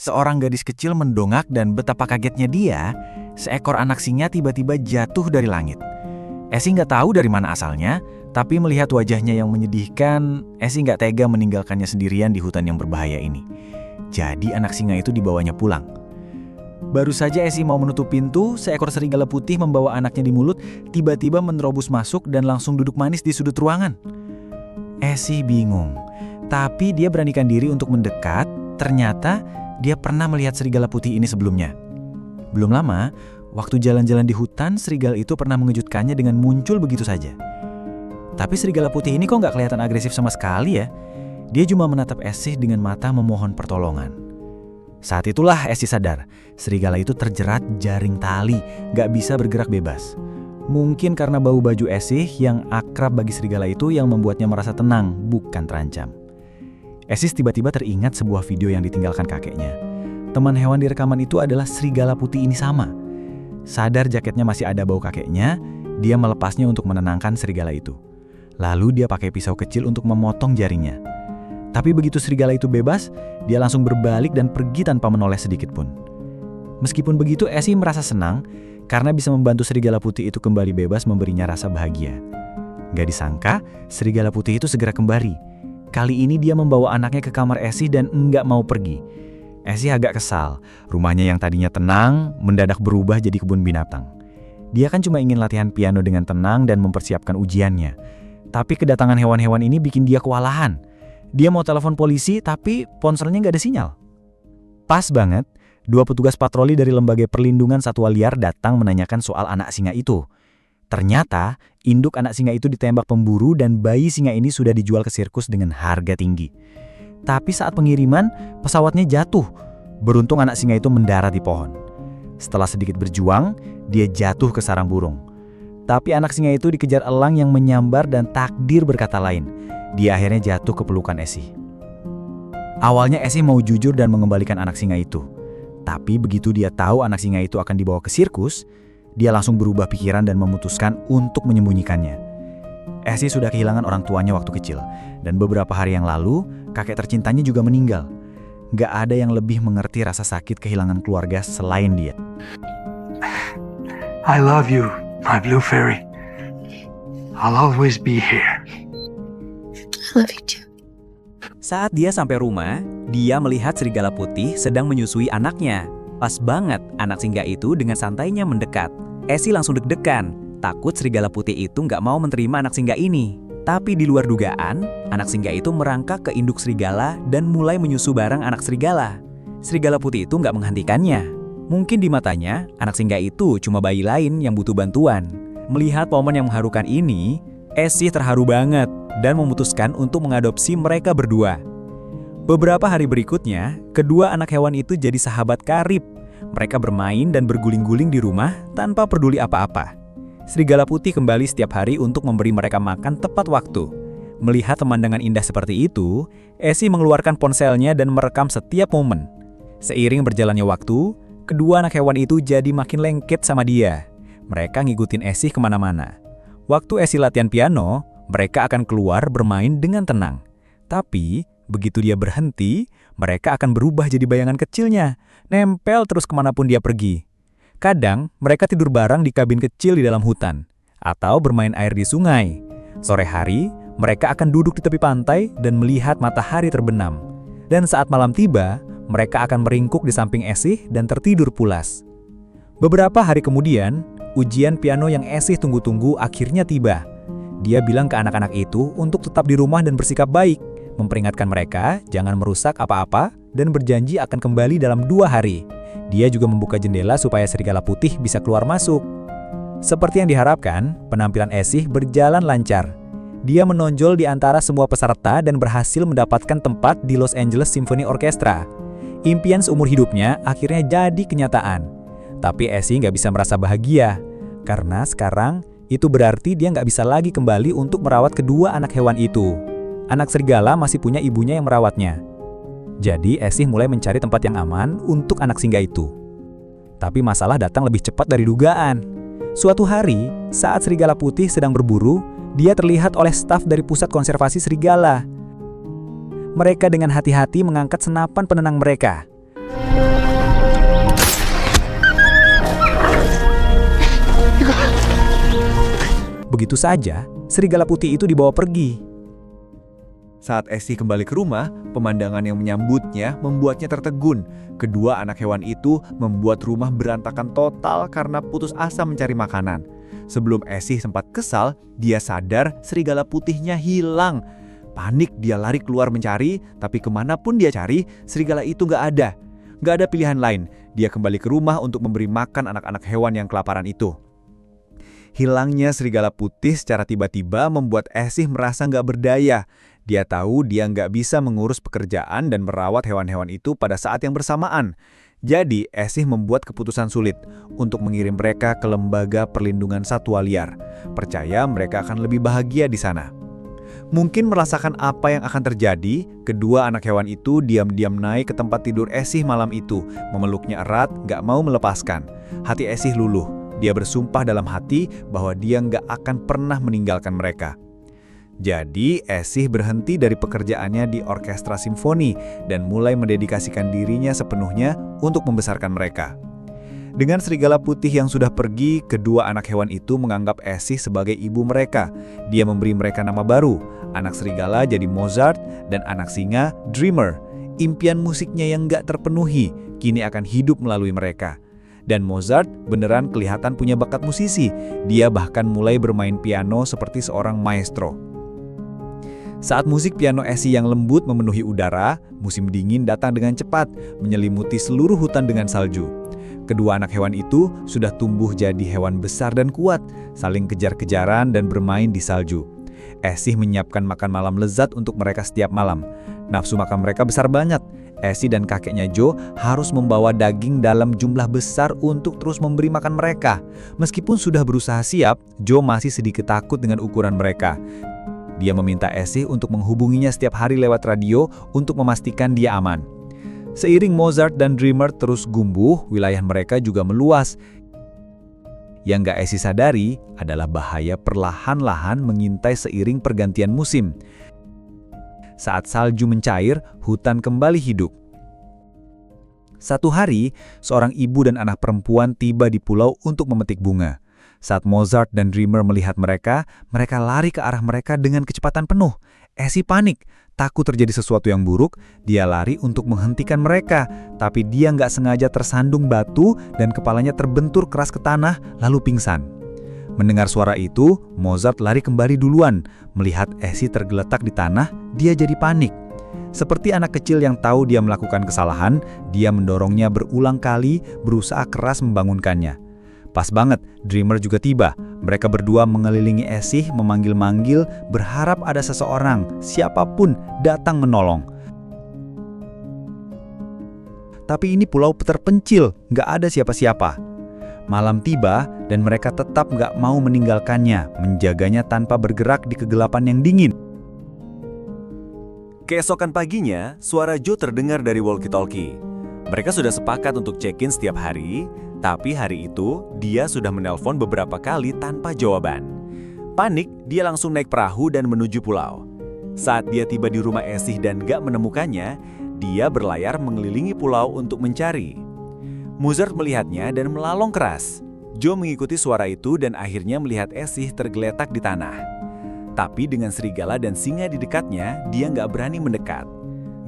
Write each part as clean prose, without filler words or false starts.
Seorang gadis kecil mendongak dan betapa kagetnya dia, seekor anak singa tiba-tiba jatuh dari langit. Esy nggak tahu dari mana asalnya, tapi melihat wajahnya yang menyedihkan, Esy nggak tega meninggalkannya sendirian di hutan yang berbahaya ini. Jadi anak singa itu dibawanya pulang. Baru saja Esy mau menutup pintu, seekor serigala putih membawa anaknya di mulut, tiba-tiba menerobos masuk dan langsung duduk manis di sudut ruangan. Esy bingung, tapi dia beranikan diri untuk mendekat. Ternyata dia pernah melihat serigala putih ini sebelumnya. Belum lama, waktu jalan-jalan di hutan, serigala itu pernah mengejutkannya dengan muncul begitu saja. Tapi serigala putih ini kok nggak kelihatan agresif sama sekali ya? Dia cuma menatap Esy dengan mata memohon pertolongan. Saat itulah Esy sadar, serigala itu terjerat jaring tali, nggak bisa bergerak bebas. Mungkin karena bau baju Esy yang akrab bagi serigala itu yang membuatnya merasa tenang, bukan terancam. Esy tiba-tiba teringat sebuah video yang ditinggalkan kakeknya. Teman hewan di rekaman itu adalah serigala putih ini sama. Sadar jaketnya masih ada bau kakeknya, dia melepasnya untuk menenangkan serigala itu. Lalu dia pakai pisau kecil untuk memotong jaringnya. Tapi begitu serigala itu bebas, dia langsung berbalik dan pergi tanpa menoleh sedikit pun. Meskipun begitu, Esy merasa senang karena bisa membantu serigala putih itu kembali bebas, memberinya rasa bahagia. Gak disangka, serigala putih itu segera kembali. Kali ini dia membawa anaknya ke kamar Esy dan enggak mau pergi. Esy agak kesal, rumahnya yang tadinya tenang, mendadak berubah jadi kebun binatang. Dia kan cuma ingin latihan piano dengan tenang dan mempersiapkan ujiannya. Tapi kedatangan hewan-hewan ini bikin dia kewalahan. Dia mau telepon polisi, tapi ponselnya nggak ada sinyal. Pas banget, 2 petugas patroli dari Lembaga Perlindungan Satwa Liar datang menanyakan soal anak singa itu. Ternyata, induk anak singa itu ditembak pemburu dan bayi singa ini sudah dijual ke sirkus dengan harga tinggi. Tapi saat pengiriman, pesawatnya jatuh. Beruntung anak singa itu mendarat di pohon. Setelah sedikit berjuang, dia jatuh ke sarang burung. Tapi anak singa itu dikejar elang yang menyambar dan takdir berkata lain. Dia akhirnya jatuh ke pelukan Esy. Awalnya Esy mau jujur dan mengembalikan anak singa itu. Tapi begitu dia tahu anak singa itu akan dibawa ke sirkus, dia langsung berubah pikiran dan memutuskan untuk menyembunyikannya. Esy sudah kehilangan orang tuanya waktu kecil, dan beberapa hari yang lalu, kakek tercintanya juga meninggal. Gak ada yang lebih mengerti rasa sakit kehilangan keluarga selain dia. I love you, my blue fairy. I'll always be here. I love you too. Saat dia sampai rumah, dia melihat serigala putih sedang menyusui anaknya. Pas banget anak singa itu dengan santainya mendekat. Esy langsung deg-degan, takut serigala putih itu nggak mau menerima anak singa ini. Tapi di luar dugaan, anak singa itu merangkak ke induk serigala dan mulai menyusu barang anak serigala. Serigala putih itu nggak menghentikannya. Mungkin di matanya, anak singa itu cuma bayi lain yang butuh bantuan. Melihat momen yang mengharukan ini, Esy terharu banget dan memutuskan untuk mengadopsi mereka berdua. Beberapa hari berikutnya, kedua anak hewan itu jadi sahabat karib. Mereka bermain dan berguling-guling di rumah tanpa peduli apa-apa. Serigala putih kembali setiap hari untuk memberi mereka makan tepat waktu. Melihat pemandangan indah seperti itu, Esy mengeluarkan ponselnya dan merekam setiap momen. Seiring berjalannya waktu, kedua anak hewan itu jadi makin lengket sama dia. Mereka ngikutin Esy kemana-mana. Waktu Esy latihan piano, mereka akan keluar bermain dengan tenang. Tapi, begitu dia berhenti, mereka akan berubah jadi bayangan kecilnya, nempel terus kemanapun dia pergi. Kadang, mereka tidur bareng di kabin kecil di dalam hutan, atau bermain air di sungai. Sore hari, mereka akan duduk di tepi pantai dan melihat matahari terbenam. Dan saat malam tiba, mereka akan meringkuk di samping Esy dan tertidur pulas. Beberapa hari kemudian, ujian piano yang Esy tunggu-tunggu akhirnya tiba. Dia bilang ke anak-anak itu untuk tetap di rumah dan bersikap baik, memperingatkan mereka jangan merusak apa-apa dan berjanji akan kembali dalam 2 hari. Dia juga membuka jendela supaya serigala putih bisa keluar masuk. Seperti yang diharapkan, penampilan Esy berjalan lancar. Dia menonjol di antara semua peserta dan berhasil mendapatkan tempat di Los Angeles Symphony Orchestra. Impian seumur hidupnya akhirnya jadi kenyataan. Tapi Esy nggak bisa merasa bahagia, karena sekarang itu berarti dia nggak bisa lagi kembali untuk merawat kedua anak hewan itu. Anak serigala masih punya ibunya yang merawatnya. Jadi Esy mulai mencari tempat yang aman untuk anak singa itu. Tapi masalah datang lebih cepat dari dugaan. Suatu hari, saat serigala putih sedang berburu, dia terlihat oleh staf dari Pusat Konservasi Serigala. Mereka dengan hati-hati mengangkat senapan penenang mereka. Begitu saja, serigala putih itu dibawa pergi. Saat Essie kembali ke rumah, pemandangan yang menyambutnya membuatnya tertegun. Kedua anak hewan itu membuat rumah berantakan total karena putus asa mencari makanan. Sebelum Essie sempat kesal, dia sadar serigala putihnya hilang. Panik, dia lari keluar mencari, tapi kemanapun dia cari, serigala itu nggak ada. Nggak ada pilihan lain, dia kembali ke rumah untuk memberi makan anak-anak hewan yang kelaparan itu. Hilangnya serigala putih secara tiba-tiba membuat Essie merasa nggak berdaya. Dia tahu dia nggak bisa mengurus pekerjaan dan merawat hewan-hewan itu pada saat yang bersamaan. Jadi, Essie membuat keputusan sulit untuk mengirim mereka ke lembaga perlindungan satwa liar. Percaya mereka akan lebih bahagia di sana. Mungkin merasakan apa yang akan terjadi, kedua anak hewan itu diam-diam naik ke tempat tidur Essie malam itu, memeluknya erat, nggak mau melepaskan. Hati Essie luluh. Dia bersumpah dalam hati bahwa dia nggak akan pernah meninggalkan mereka. Jadi, Essie berhenti dari pekerjaannya di orkestra simfoni dan mulai mendedikasikan dirinya sepenuhnya untuk membesarkan mereka. Dengan serigala putih yang sudah pergi, kedua anak hewan itu menganggap Essie sebagai ibu mereka. Dia memberi mereka nama baru. Anak serigala jadi Mozart dan anak singa Dreamer. Impian musiknya yang nggak terpenuhi kini akan hidup melalui mereka. Dan Mozart beneran kelihatan punya bakat musisi. Dia bahkan mulai bermain piano seperti seorang maestro. Saat musik piano Essie yang lembut memenuhi udara, musim dingin datang dengan cepat, menyelimuti seluruh hutan dengan salju. Kedua anak hewan itu sudah tumbuh jadi hewan besar dan kuat, saling kejar-kejaran dan bermain di salju. Essie menyiapkan makan malam lezat untuk mereka setiap malam. Nafsu makan mereka besar banget. Essie dan kakeknya Joe harus membawa daging dalam jumlah besar untuk terus memberi makan mereka. Meskipun sudah berusaha siap, Joe masih sedikit takut dengan ukuran mereka. Dia meminta Essie untuk menghubunginya setiap hari lewat radio untuk memastikan dia aman. Seiring Mozart dan Dreamer terus gumbuh, wilayah mereka juga meluas. Yang gak Essie sadari adalah bahaya perlahan-lahan mengintai seiring pergantian musim. Saat salju mencair, hutan kembali hidup. Satu hari, seorang ibu dan anak perempuan tiba di pulau untuk memetik bunga. Saat Mozart dan Dreamer melihat mereka lari ke arah mereka dengan kecepatan penuh. Essie panik, takut terjadi sesuatu yang buruk. Dia lari untuk menghentikan mereka, tapi dia nggak sengaja tersandung batu dan kepalanya terbentur keras ke tanah, lalu pingsan. Mendengar suara itu, Mozart lari kembali duluan. Melihat Essie tergeletak di tanah, dia jadi panik. Seperti anak kecil yang tahu dia melakukan kesalahan, dia mendorongnya berulang kali, berusaha keras membangunkannya. Pas banget, Dreamer juga tiba. Mereka berdua mengelilingi Essie, memanggil-manggil, berharap ada seseorang, siapapun, datang menolong. Tapi ini pulau terpencil, nggak ada siapa-siapa. Malam tiba, dan mereka tetap nggak mau meninggalkannya, menjaganya tanpa bergerak di kegelapan yang dingin. Keesokan paginya, suara Joe terdengar dari walkie-talkie. Mereka sudah sepakat untuk check-in setiap hari, tapi hari itu dia sudah menelpon beberapa kali tanpa jawaban. Panik, dia langsung naik perahu dan menuju pulau. Saat dia tiba di rumah Essie dan gak menemukannya, dia berlayar mengelilingi pulau untuk mencari. Mozart melihatnya dan melalong keras. Joe mengikuti suara itu dan akhirnya melihat Essie tergeletak di tanah. Tapi dengan serigala dan singa di dekatnya, dia nggak berani mendekat.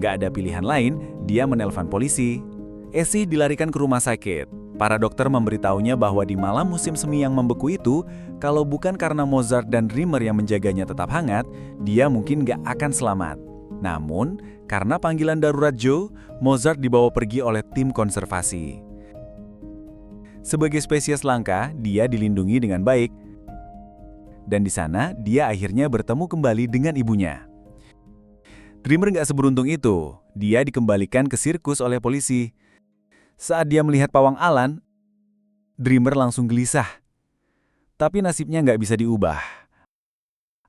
Nggak ada pilihan lain, dia menelpon polisi. Essie dilarikan ke rumah sakit. Para dokter memberitahunya bahwa di malam musim semi yang membeku itu, kalau bukan karena Mozart dan Dreamer yang menjaganya tetap hangat, dia mungkin nggak akan selamat. Namun, karena panggilan darurat Joe, Mozart dibawa pergi oleh tim konservasi. Sebagai spesies langka, dia dilindungi dengan baik. Dan di sana, dia akhirnya bertemu kembali dengan ibunya. Dreamer nggak seberuntung itu. Dia dikembalikan ke sirkus oleh polisi. Saat dia melihat pawang Alan, Dreamer langsung gelisah. Tapi nasibnya nggak bisa diubah.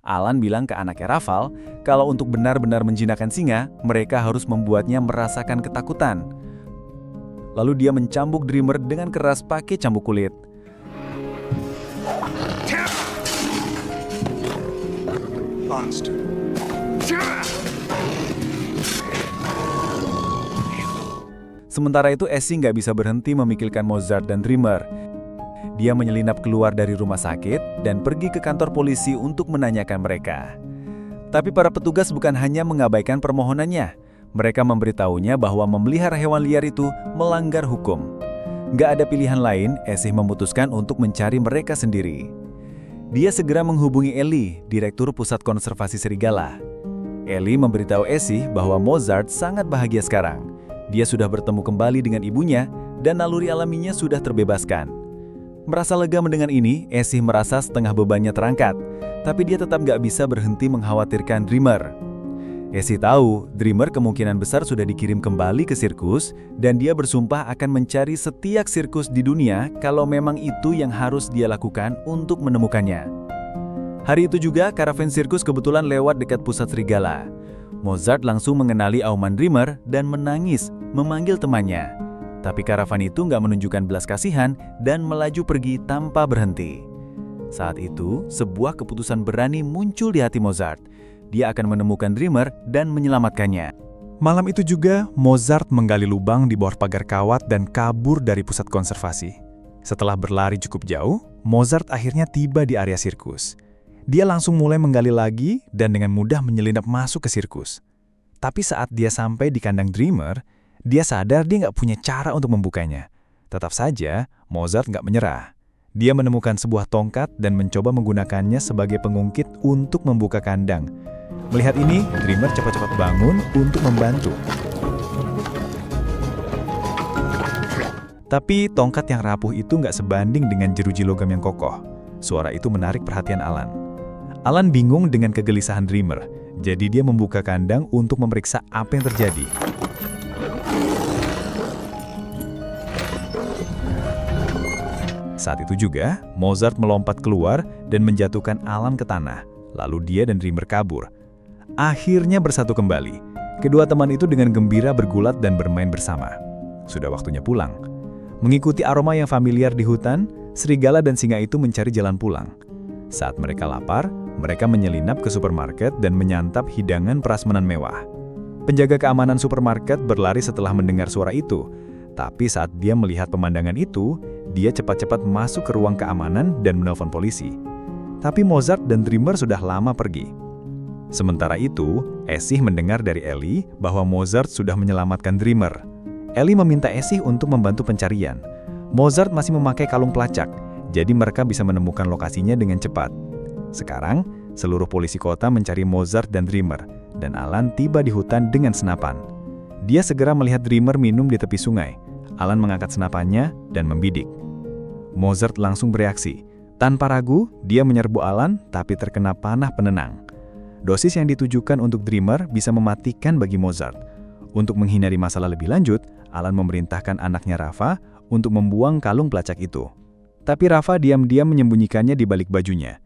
Alan bilang ke anaknya Rafal, kalau untuk benar-benar menjinakkan singa, mereka harus membuatnya merasakan ketakutan. Lalu dia mencambuk Dreamer dengan keras pakai cambuk kulit. Monster. Sementara itu Essie nggak bisa berhenti memikirkan Mozart dan Dreamer. Dia menyelinap keluar dari rumah sakit dan pergi ke kantor polisi untuk menanyakan mereka. Tapi para petugas bukan hanya mengabaikan permohonannya. Mereka memberitahunya bahwa memelihara hewan liar itu melanggar hukum. Nggak ada pilihan lain, Esih memutuskan untuk mencari mereka sendiri. Dia segera menghubungi Ellie, Direktur Pusat Konservasi Serigala. Ellie memberitahu Esih bahwa Mozart sangat bahagia sekarang. Dia sudah bertemu kembali dengan ibunya dan naluri alaminya sudah terbebaskan. Merasa lega mendengar ini, Esih merasa setengah bebannya terangkat, tapi dia tetap gak bisa berhenti mengkhawatirkan Dreamer. Esih tahu Dreamer kemungkinan besar sudah dikirim kembali ke sirkus dan dia bersumpah akan mencari setiap sirkus di dunia kalau memang itu yang harus dia lakukan untuk menemukannya. Hari itu juga, karavan sirkus kebetulan lewat dekat pusat serigala. Mozart langsung mengenali auman Dreamer dan menangis, memanggil temannya. Tapi karavan itu nggak menunjukkan belas kasihan dan melaju pergi tanpa berhenti. Saat itu, sebuah keputusan berani muncul di hati Mozart. Dia akan menemukan Dreamer dan menyelamatkannya. Malam itu juga, Mozart menggali lubang di bawah pagar kawat dan kabur dari pusat konservasi. Setelah berlari cukup jauh, Mozart akhirnya tiba di area sirkus. Dia langsung mulai menggali lagi dan dengan mudah menyelinap masuk ke sirkus. Tapi saat dia sampai di kandang Dreamer, dia sadar dia nggak punya cara untuk membukanya. Tetap saja, Mozart nggak menyerah. Dia menemukan sebuah tongkat dan mencoba menggunakannya sebagai pengungkit untuk membuka kandang. Melihat ini, Dreamer cepat-cepat bangun untuk membantu. Tapi tongkat yang rapuh itu nggak sebanding dengan jeruji logam yang kokoh. Suara itu menarik perhatian Alan. Alan bingung dengan kegelisahan Dreamer, jadi dia membuka kandang untuk memeriksa apa yang terjadi. Saat itu juga, Mozart melompat keluar dan menjatuhkan Alan ke tanah. Lalu dia dan Dreamer kabur. Akhirnya bersatu kembali. Kedua teman itu dengan gembira bergulat dan bermain bersama. Sudah waktunya pulang. Mengikuti aroma yang familiar di hutan, serigala dan singa itu mencari jalan pulang. Saat mereka lapar, mereka menyelinap ke supermarket dan menyantap hidangan prasmanan mewah. Penjaga keamanan supermarket berlari setelah mendengar suara itu. Tapi saat dia melihat pemandangan itu, dia cepat-cepat masuk ke ruang keamanan dan menelpon polisi. Tapi Mozart dan Dreamer sudah lama pergi. Sementara itu, Esih mendengar dari Ellie bahwa Mozart sudah menyelamatkan Dreamer. Ellie meminta Esih untuk membantu pencarian. Mozart masih memakai kalung pelacak, jadi mereka bisa menemukan lokasinya dengan cepat. Sekarang, seluruh polisi kota mencari Mozart dan Dreamer, dan Alan tiba di hutan dengan senapan. Dia segera melihat Dreamer minum di tepi sungai. Alan mengangkat senapannya dan membidik. Mozart langsung bereaksi. Tanpa ragu, dia menyerbu Alan, tapi terkena panah penenang. Dosis yang ditujukan untuk Dreamer bisa mematikan bagi Mozart. Untuk menghindari masalah lebih lanjut, Alan memerintahkan anaknya Rafa untuk membuang kalung pelacak itu. Tapi Rafa diam-diam menyembunyikannya di balik bajunya.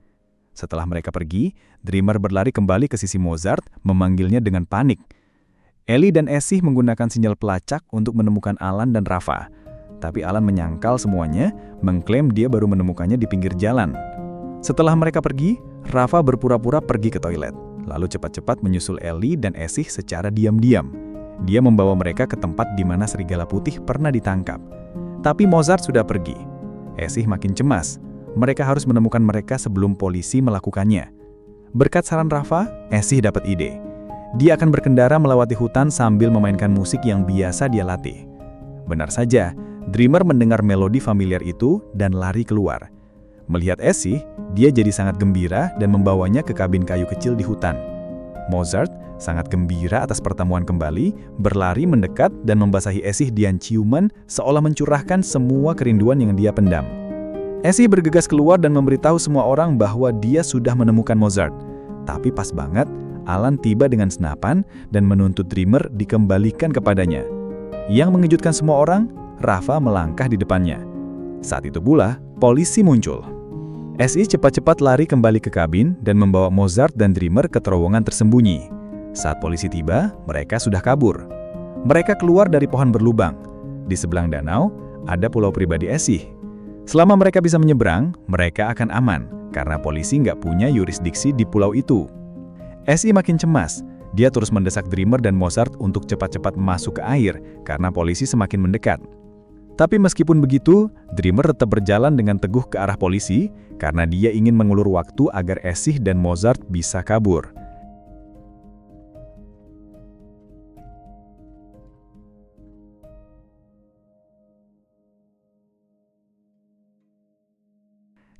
Setelah mereka pergi, Dreamer berlari kembali ke sisi Mozart, memanggilnya dengan panik. Ellie dan Esih menggunakan sinyal pelacak untuk menemukan Alan dan Rafa. Tapi Alan menyangkal semuanya, mengklaim dia baru menemukannya di pinggir jalan. Setelah mereka pergi, Rafa berpura-pura pergi ke toilet, lalu cepat-cepat menyusul Ellie dan Esih secara diam-diam. Dia membawa mereka ke tempat di mana serigala putih pernah ditangkap. Tapi Mozart sudah pergi. Esih makin cemas. Mereka harus menemukan mereka sebelum polisi melakukannya. Berkat saran Rafa, Esih dapat ide. Dia akan berkendara melewati hutan sambil memainkan musik yang biasa dia latih. Benar saja, Dreamer mendengar melodi familiar itu dan lari keluar. Melihat Esih, dia jadi sangat gembira dan membawanya ke kabin kayu kecil di hutan. Mozart sangat gembira atas pertemuan kembali, berlari mendekat dan membasahi Esih dengan ciuman seolah mencurahkan semua kerinduan yang dia pendam. Esih bergegas keluar dan memberitahu semua orang bahwa dia sudah menemukan Mozart. Tapi pas banget, Alan tiba dengan senapan dan menuntut Dreamer dikembalikan kepadanya. Yang mengejutkan semua orang, Rafa melangkah di depannya. Saat itu pula, polisi muncul. Esih cepat-cepat lari kembali ke kabin dan membawa Mozart dan Dreamer ke terowongan tersembunyi. Saat polisi tiba, mereka sudah kabur. Mereka keluar dari pohon berlubang. Di sebelah danau, ada pulau pribadi Esih. Selama mereka bisa menyeberang, mereka akan aman, karena polisi nggak punya yurisdiksi di pulau itu. Esih makin cemas. Dia terus mendesak Dreamer dan Mozart untuk cepat-cepat masuk ke air, karena polisi semakin mendekat. Tapi meskipun begitu, Dreamer tetap berjalan dengan teguh ke arah polisi karena dia ingin mengulur waktu agar Essie dan Mozart bisa kabur.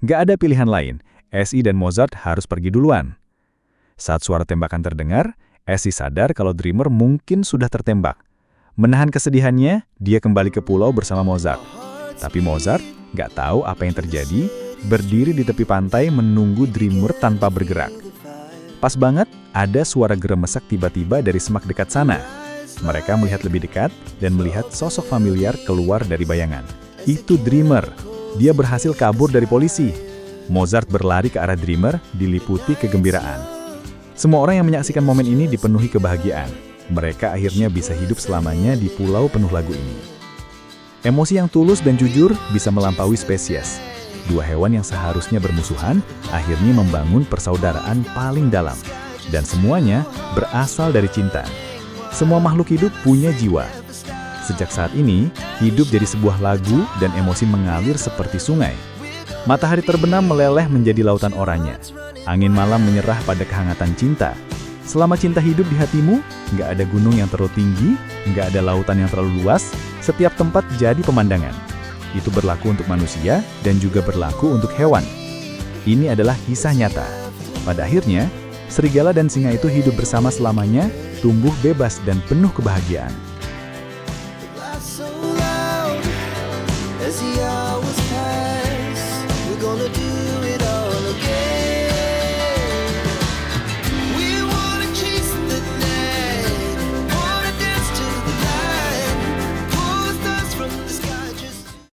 Gak ada pilihan lain, Essie dan Mozart harus pergi duluan. Saat suara tembakan terdengar, Essie sadar kalau Dreamer mungkin sudah tertembak. Menahan kesedihannya, dia kembali ke pulau bersama Mozart. Tapi Mozart gak tahu apa yang terjadi, berdiri di tepi pantai menunggu Dreamer tanpa bergerak. Pas banget, ada suara geremesak tiba-tiba dari semak dekat sana. Mereka melihat lebih dekat dan melihat sosok familiar keluar dari bayangan. Itu Dreamer. Dia berhasil kabur dari polisi. Mozart berlari ke arah Dreamer, diliputi kegembiraan. Semua orang yang menyaksikan momen ini dipenuhi kebahagiaan. Mereka akhirnya bisa hidup selamanya di pulau penuh lagu ini. Emosi yang tulus dan jujur bisa melampaui spesies. Dua hewan yang seharusnya bermusuhan akhirnya membangun persaudaraan paling dalam. Dan semuanya berasal dari cinta. Semua makhluk hidup punya jiwa. Sejak saat ini, hidup jadi sebuah lagu dan emosi mengalir seperti sungai. Matahari terbenam meleleh menjadi lautan oranye. Angin malam menyerah pada kehangatan cinta. Selama cinta hidup di hatimu, nggak ada gunung yang terlalu tinggi, nggak ada lautan yang terlalu luas, setiap tempat jadi pemandangan. Itu berlaku untuk manusia dan juga berlaku untuk hewan. Ini adalah kisah nyata. Pada akhirnya, serigala dan singa itu hidup bersama selamanya, tumbuh bebas dan penuh kebahagiaan. So loud as the